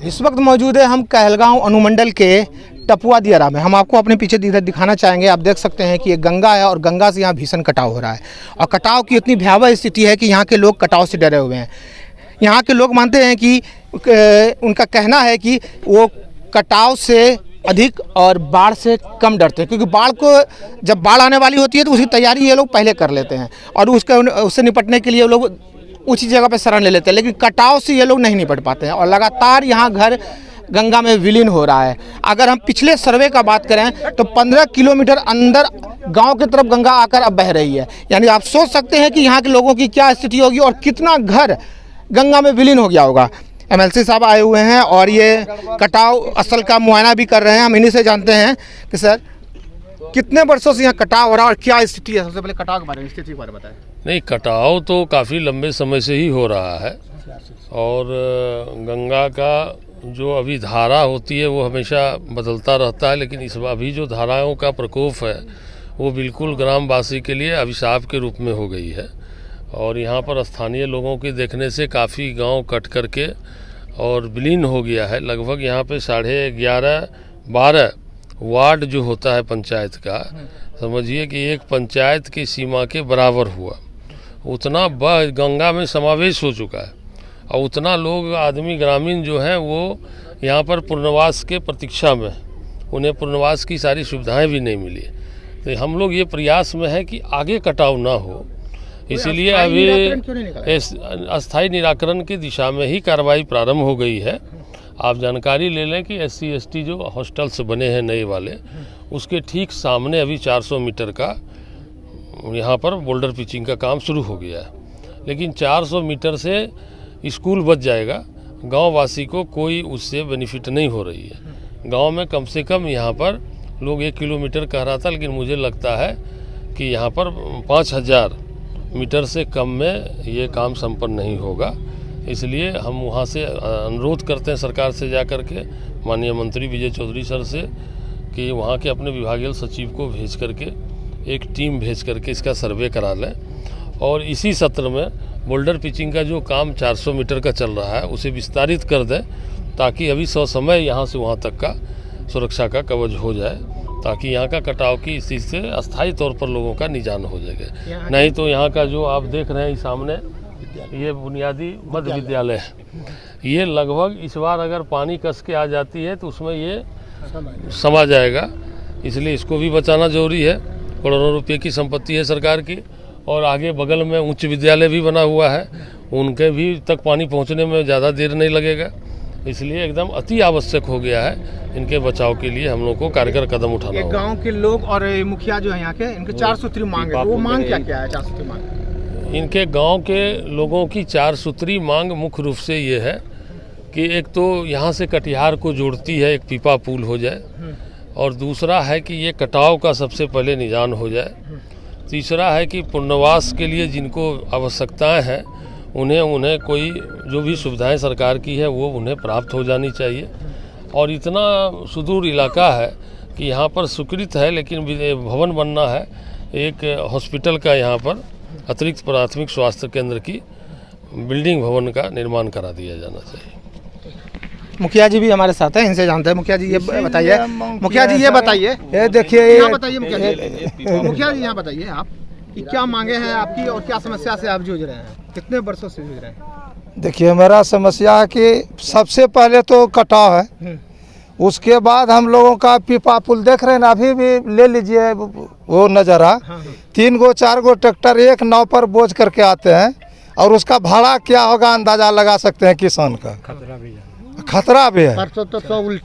इस वक्त मौजूद है हम कहलगांव अनुमंडल के टपुआ दियारा में। हम आपको अपने पीछे दिखाना चाहेंगे। आप देख सकते हैं कि ये गंगा है और गंगा से यहाँ भीषण कटाव हो रहा है और कटाव की इतनी भयावह स्थिति है कि यहाँ के लोग कटाव से डरे हुए हैं। यहाँ के लोग मानते हैं कि उनका कहना है कि वो कटाव से अधिक और बाढ़ से कम डरते हैं, क्योंकि जब बाढ़ आने वाली होती है तो उसकी तैयारी ये लोग पहले कर लेते हैं और उससे निपटने के लिए ये लोग ऊंची जगह पे शरण ले लेते हैं। लेकिन कटाव से ये लोग नहीं निपट पाते हैं और लगातार यहाँ घर गंगा में विलीन हो रहा है। अगर हम पिछले सर्वे का बात करें तो 15 किलोमीटर अंदर गांव की तरफ गंगा आकर अब बह रही है। यानी आप सोच सकते हैं कि यहाँ के लोगों की क्या स्थिति होगी और कितना घर गंगा में विलीन हो गया होगा। एमएलसी साहब आए हुए हैं और ये कटाव स्थल का मुआयना भी कर रहे हैं। हम इन्हीं से जानते हैं कि सर कितने वर्षों से यहाँ कटाव हो रहा है और क्या स्थिति है। सबसे पहले कटाव के बारे में, स्थिति के बारे में बताएं। नहीं, कटाव तो काफ़ी लंबे समय से ही हो रहा है और गंगा का जो अभी धारा होती है वो हमेशा बदलता रहता है, लेकिन इस अभी जो धाराओं का प्रकोप है वो बिल्कुल ग्रामवासी के लिए अभिशाप के रूप में हो गई है। और यहाँ पर स्थानीय लोगों के देखने से काफ़ी गांव कट करके और विलीन हो गया है। लगभग यहाँ पे 11.5-12 वार्ड जो होता है पंचायत का, समझिए कि एक पंचायत की सीमा के बराबर हुआ। उतना गंगा में समावेश हो चुका है और उतना लोग आदमी ग्रामीण जो हैं वो यहाँ पर पुनर्वास के प्रतीक्षा में, उन्हें पुनर्वास की सारी सुविधाएं भी नहीं मिली। तो हम लोग ये प्रयास में है कि आगे कटाव ना हो, इसीलिए अभी अस्थायी निराकरण की दिशा में ही कार्रवाई प्रारंभ हो गई है। आप जानकारी ले लें कि SC/ST जो हॉस्टल्स बने हैं नए वाले, उसके ठीक सामने अभी 400 मीटर का यहाँ पर बोल्डर पिचिंग का काम शुरू हो गया है। लेकिन 400 मीटर से स्कूल बच जाएगा, गांव वासी को कोई उससे बेनिफिट नहीं हो रही है। गांव में कम से कम यहाँ पर लोग 1 किलोमीटर कह रहा था, लेकिन मुझे लगता है कि यहाँ पर 5000 मीटर से कम में ये काम संपन्न नहीं होगा। इसलिए हम वहाँ से अनुरोध करते हैं सरकार से जा कर के, माननीय मंत्री विजय चौधरी सर से, कि वहाँ के अपने विभागीय सचिव को भेज करके एक टीम भेज करके इसका सर्वे करा लें और इसी सत्र में बोल्डर पिचिंग का जो काम 400 मीटर का चल रहा है उसे विस्तारित कर दें, ताकि अभी समय यहाँ से वहाँ तक का सुरक्षा का कवच हो जाए, ताकि यहाँ का कटाव की स्थिति से अस्थायी तौर पर लोगों का निजान हो जाएगा। नहीं तो यहाँ का जो आप देख रहे हैं सामने, ये बुनियादी मध्य विद्यालय है, ये लगभग इस बार अगर पानी कस के आ जाती है तो उसमें ये समा जाएगा। इसलिए इसको भी बचाना जरूरी है। करोड़ों रुपये की संपत्ति है सरकार की और आगे बगल में उच्च विद्यालय भी बना हुआ है, उनके भी तक पानी पहुँचने में ज़्यादा देर नहीं लगेगा। इसलिए एकदम अति आवश्यक हो गया है इनके बचाव के लिए हम लोग को कारगर कदम उठाना होगा। गांव के लोग और मुखिया जो है यहाँ के, इनके 4 सूत्री मांग है, वो मांग क्या है? 4 सूत्री मांग इनके गांव के लोगों की 4 सूत्री मांग मुख्य रूप से ये है कि एक तो यहाँ से कटिहार को जोड़ती है, एक पीपा पुल हो जाए, और दूसरा है कि ये कटाव का सबसे पहले निजान हो जाए। तीसरा है कि पुनर्वास के लिए जिनको आवश्यकताएं हैं उन्हें कोई जो भी सुविधाएं सरकार की है वो उन्हें प्राप्त हो जानी चाहिए। और इतना सुदूर इलाका है कि यहाँ पर स्वीकृत है, लेकिन भवन बनना है एक हॉस्पिटल का, यहाँ पर अतिरिक्त प्राथमिक स्वास्थ्य केंद्र की बिल्डिंग भवन का निर्माण करा दिया जाना चाहिए। मुखिया जी भी हमारे साथ हैं, इनसे जानते हैं। मुखिया जी ये बताइए, ये देखिए, यहाँ बताइए मुखिया जी यहाँ बताइए आप कि क्या मांगे हैं आपकी और क्या समस्या से आप जूझ रहे हैं, कितने वर्षों से जूझ रहे हैं? देखिए, मेरा समस्या है कि सबसे पहले तो कटाव है, उसके बाद हम लोगों का पीपा पुल देख रहे हैं ना, अभी भी ले लीजिए वो नज़ारा। 3-4 गो ट्रैक्टर एक नाव पर बोझ करके आते हैं और उसका भाड़ा क्या होगा अंदाजा लगा सकते हैं किसान का। खतरा भी है।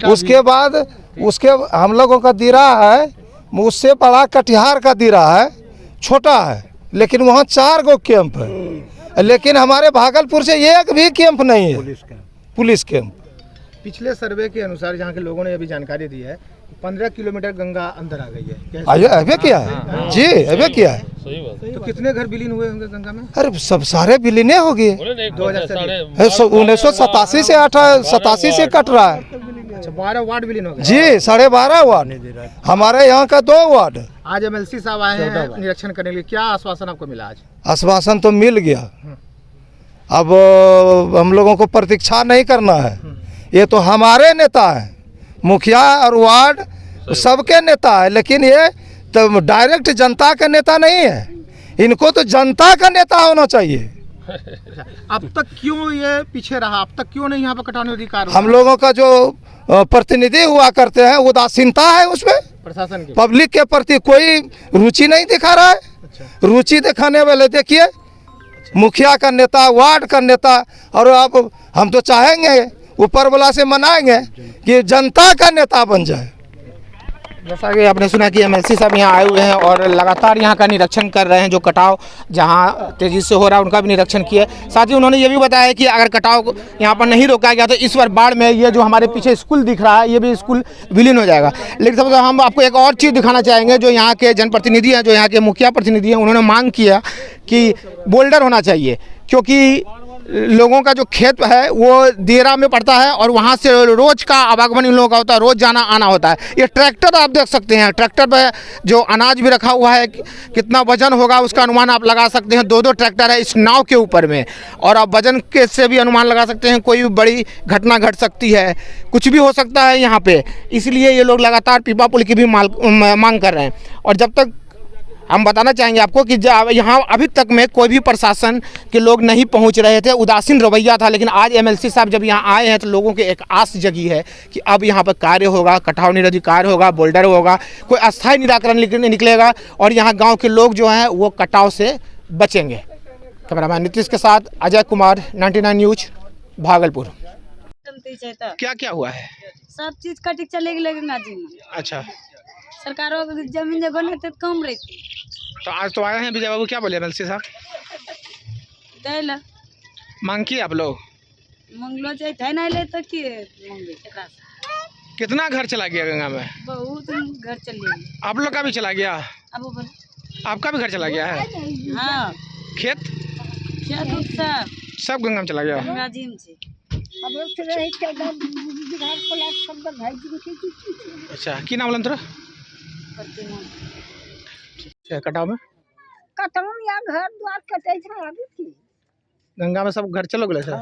उसके बाद हम लोगों का दिरा है, उससे बड़ा कटिहार का दिरा है, छोटा है, लेकिन वहाँ 4 गो कैंप है, लेकिन हमारे भागलपुर से एक भी कैंप नहीं है, पुलिस कैंप। पिछले सर्वे के अनुसार जहाँ के लोगों ने अभी जानकारी दी है 15 किलोमीटर गंगा अंदर आ गई है। अबे क्या है जी, अबे क्या है? तो कितने घर विलीन हुए होंगे गंगा में? अरे सब सारे विलीने हो गए। 1987 से 87 से कट रहा है। अच्छा, 12 वार्ड विलीन हो गए जी, 12.5 वार्ड हमारे यहाँ का 2 वार्ड। आज एमएलसी साहब आए हैं निरीक्षण करने के लिए, क्या आश्वासन आपको मिला आज? आश्वासन तो मिल गया, अब हम लोगों को प्रतीक्षा नहीं करना है, ये तो हमारे नेता हैं, मुखिया और वार्ड सबके नेता है, लेकिन ये तो डायरेक्ट जनता का नेता नहीं है। इनको तो जनता का नेता होना चाहिए। अब तक क्यों ये पीछे रहा, अब तक क्यों नहीं यहाँ पर कटाव अधिकार हुआ? हम लोगों का जो प्रतिनिधि हुआ करते हैं उदासीनता है उसमें, प्रशासन के पब्लिक के प्रति कोई रुचि नहीं दिखा रहा है। रुचि दिखाने वाले देखिए मुखिया का नेता, वार्ड का नेता, और अब हम तो चाहेंगे ऊपर वाला से मनाएंगे कि जनता का नेता बन जाए। जैसा कि आपने सुना कि एमएलसी साहब यहाँ आए हुए हैं और लगातार यहाँ का निरीक्षण कर रहे हैं, जो कटाव जहाँ तेजी से हो रहा है उनका भी निरीक्षण किया। साथ ही उन्होंने ये भी बताया कि अगर कटाव यहाँ पर नहीं रोका गया तो इस बार बाढ़ में ये जो हमारे पीछे स्कूल दिख रहा है ये भी स्कूल विलीन हो जाएगा। लेकिन सबसे हम आपको एक और चीज़ दिखाना चाहेंगे, जो यहाँ के जनप्रतिनिधि हैं, जो यहाँ के मुखिया प्रतिनिधि हैं, उन्होंने मांग किया कि बोल्डर होना चाहिए, क्योंकि लोगों का जो खेत है वो देरा में पड़ता है और वहाँ से रोज का आवागमन इन लोगों का होता है, रोज जाना आना होता है। ये ट्रैक्टर आप देख सकते हैं, ट्रैक्टर पे जो अनाज भी रखा हुआ है, कितना वजन होगा उसका अनुमान आप लगा सकते हैं। 2-2 ट्रैक्टर है इस नाव के ऊपर में, और आप वजन के से भी अनुमान लगा सकते हैं कोई भी बड़ी घटना घट सकती है, कुछ भी हो सकता है यहाँ पे। इसलिए ये लोग लगातार पीपा पुल की भी मांग कर रहे हैं। और जब तक हम बताना चाहेंगे आपको कि यहाँ अभी तक में कोई भी प्रशासन के लोग नहीं पहुँच रहे थे, उदासीन रवैया था, लेकिन आज एमएलसी साहब जब यहाँ आए हैं तो लोगों के एक आस जगी है कि अब यहाँ पर कार्य होगा, कटाव निरोधी कार्य होगा, बोल्डर होगा, कोई अस्थायी निराकरण निकलेगा और यहाँ गाँव के लोग जो हैं वो कटाव से बचेंगे। कैमरामैन नीतीश के साथ अजय कुमार, 99 न्यूज, भागलपुर। क्या क्या हुआ है? सब चीज कटिक चलेगी गंगा जी में। अच्छा, सरकारों की जमीन जब बने तो कम रहती। तो आज तो आए हैं विजय बाबू, क्या बोले एमएलसी साहब? दैला मांग की आप लोग? मंगलो चाहिए नहीं ले तो की मंगे एकरा से। कितना घर चला गया गंगा में? बहुत घर चल गई। आप लोग का भी चला गया? अब बोल आपका भी घर चला गया है? हाँ, खेत सब गंगा में चला गया? गंगा जी में से। अच्छा, की नाम बोलन तोरा? कटाव में या घर द्वार कटे छै अभी की गंगा में सब घर चलो गए छै?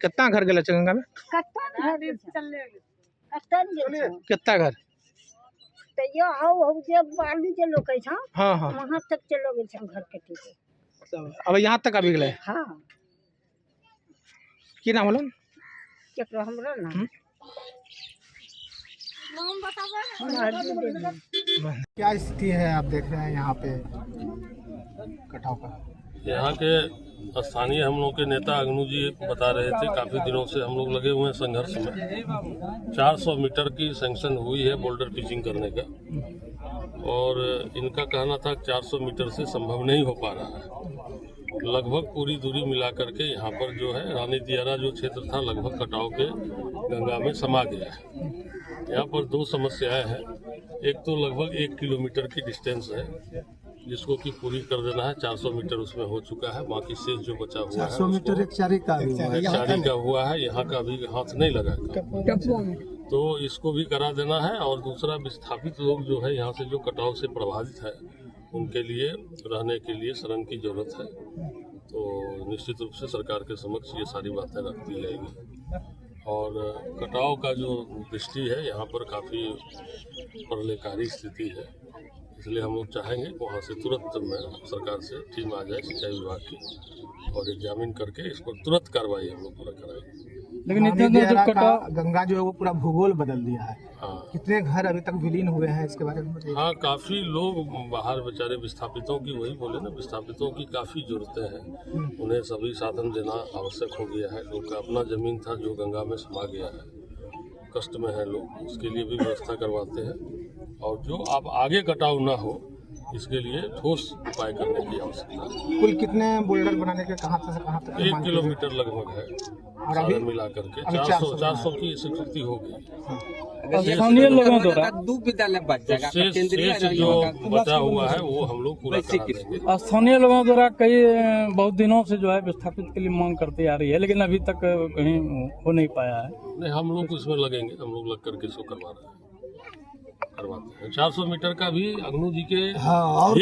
कितना घर गए छै गंगा में? कितना घर? तैयो आओ जे बालू जे लोकै छ, हाँ हाँ, वहां तक चलो गेल छ घर कटे के। अब यहाँ तक अभी गए? हां, की नाम बोलन? केकरो हमरा ना नाम बतावे। क्या स्थिति है आप देख रहे हैं यहाँ पे कटाव का? यहाँ के स्थानीय हम लोग के नेता अग्नू जी बता रहे थे, काफ़ी दिनों से हम लोग लगे हुए हैं संघर्ष में। 400 मीटर की सैंक्शन हुई है बोल्डर पिचिंग करने का, और इनका कहना था 400 मीटर से संभव नहीं हो पा रहा है। लगभग पूरी दूरी मिला करके यहाँ पर जो है रानी दियारा जो क्षेत्र था लगभग कटाव के गंगा में समा गया है। यहाँ पर 2 समस्याएं हैं। एक तो लगभग 1 किलोमीटर की डिस्टेंस है जिसको कि पूरी कर देना है। 400 मीटर उसमें हो चुका है, बाकी शेष जो बचा हुआ है 400 मीटर एक चारी का हुआ है। यहाँ का अभी हाथ नहीं लगा है, तो इसको भी करा देना है। और दूसरा, विस्थापित लोग जो है यहाँ से जो कटाव से प्रभावित है उनके लिए रहने के लिए शरण की जरूरत है। तो निश्चित रूप से सरकार के समक्ष ये सारी बातें रख दी जाएगी। और कटाव का जो दृष्टि है यहाँ पर काफ़ी प्रलयकारी स्थिति है, इसलिए हम लोग चाहेंगे कि वहाँ से तुरंत में सरकार से टीम आ जाए सिंचाई विभाग की, और एग्जामिन करके इस पर तुरंत कार्रवाई हम लोग पूरा कराएंगे। लेकिन गंगा जो है वो पूरा भूगोल बदल दिया है। हाँ, कितने घर अभी तक विलीन हुए हैं इसके बारे में बताइए। हाँ, काफ़ी लोग बाहर बेचारे विस्थापितों की, वही बोले ना, विस्थापितों की काफ़ी ज़रूरतें हैं। उन्हें सभी साधन देना आवश्यक हो गया है। लोग का अपना ज़मीन था जो गंगा में समा गया है, कष्ट में है लोग, उसके लिए भी व्यवस्था करवाते हैं। और जो अब आगे कटाव ना हो इसके लिए ठोस उपाय करने की आवश्यकता है। कुल कितने बोल्डर बनाने के कहाँ से कहाँ तक? 1 किलोमीटर लगभग है, और अभी मिला करके 400 की स्वीकृति हो गई। स्थानीय लोगों द्वारा शेष जो बचा हुआ है वो हम लोग पूरा करा देंगे। स्थानीय लोगों द्वारा कई बहुत दिनों से जो है विस्थापित के लिए मांग करती आ रही है, लेकिन अभी तक कहीं हो नहीं पाया है। नहीं, हम लोग इसमें लगेंगे, हम लोग लग करके इसको करवाते हैं। 400 मीटर का भी अग्नू जी के ही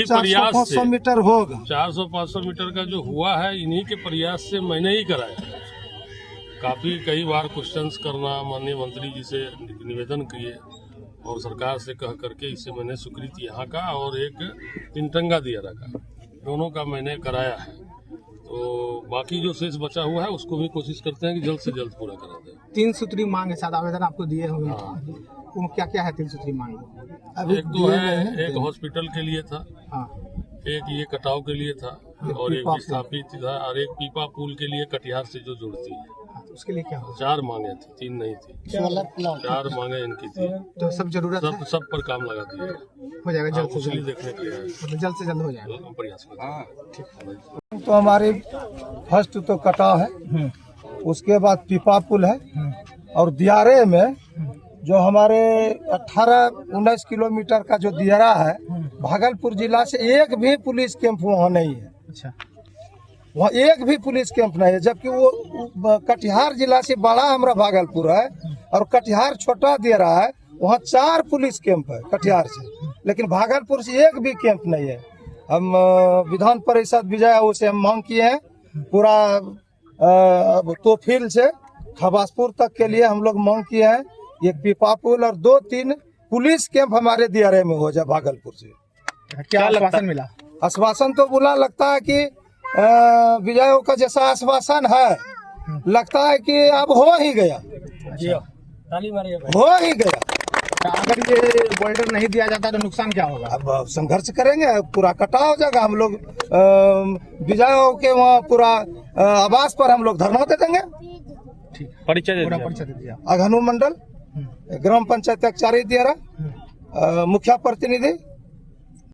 प्रयास से 400-500 मीटर होगा। 400-500 मीटर का जो हुआ है इन्हीं के प्रयास से मैंने ही कराया है। काफ़ी कई बार क्वेश्चंस करना माननीय मंत्री जी से निवेदन किए और सरकार से कह करके इससे मैंने स्वीकृति यहाँ का और एक तिनटंगा दियारा का दोनों का मैंने कराया है। तो बाकी जो शेष बचा हुआ है उसको भी कोशिश करते हैं कि जल्द से जल्द पूरा करा दें। 3 सूत्री मांग है, शायद आवेदन आपको दिए होंगे। वो क्या क्या है 3 सूत्री मांग? एक तो है, एक हॉस्पिटल के लिए था, हाँ, एक ये कटाव के लिए था और एक विस्थापित था और एक पीपा पुल के लिए कटिहार से जो जुड़ती है। तो उसके लिए क्या हो? 4 मांगे थी, 3 नहीं थी, 4 मांगे इनकी थी। तो सब जरूरत है, सब पर काम लगा दिया हो जाएगा जल्द से उसके लिए जल्द, देखने के लिए मतलब जल्द से जल्द हो जाएगा। प्रयास करते हैं। तो हमारी फर्स्ट तो कटाव है, उसके बाद पीपा पुल है और दियारे में जो हमारे 18-19 किलोमीटर का जो दियारा है, भागलपुर जिला से एक भी पुलिस कैंप वहाँ नहीं है। अच्छा, वहाँ एक भी पुलिस कैंप नहीं है, जबकि वो कटिहार जिला से बड़ा हमारा भागलपुर है और कटिहार छोटा दियारा है, वहाँ 4 पुलिस कैंप है कटिहार से, लेकिन भागलपुर से एक भी कैंप नहीं है। हम विधान परिषद विजय से हम मांग किए हैं, पूरा तोफिल से खबासपुर तक के लिए हम लोग मांग किए हैं, एक पीपा पुल और 2-3 पुलिस कैंप हमारे दियारे में हो जाए भागलपुर से। क्या आश्वासन मिला? आश्वासन तो बुला लगता है कि विजयों का जैसा आश्वासन है, लगता है कि अब हो ही गया, हो ही गया। अगर ये बोल्डर नहीं दिया जाता तो नुकसान क्या होगा? अब संघर्ष करेंगे, पूरा कटा हो जाएगा। हम लोग विजयों के वहाँ पूरा आवास पर हम लोग धरना दे देंगे। परिचय दे दिया। अघनु मंडल, ग्राम पंचायत एक्चारी दियारा, मुखिया प्रतिनिधि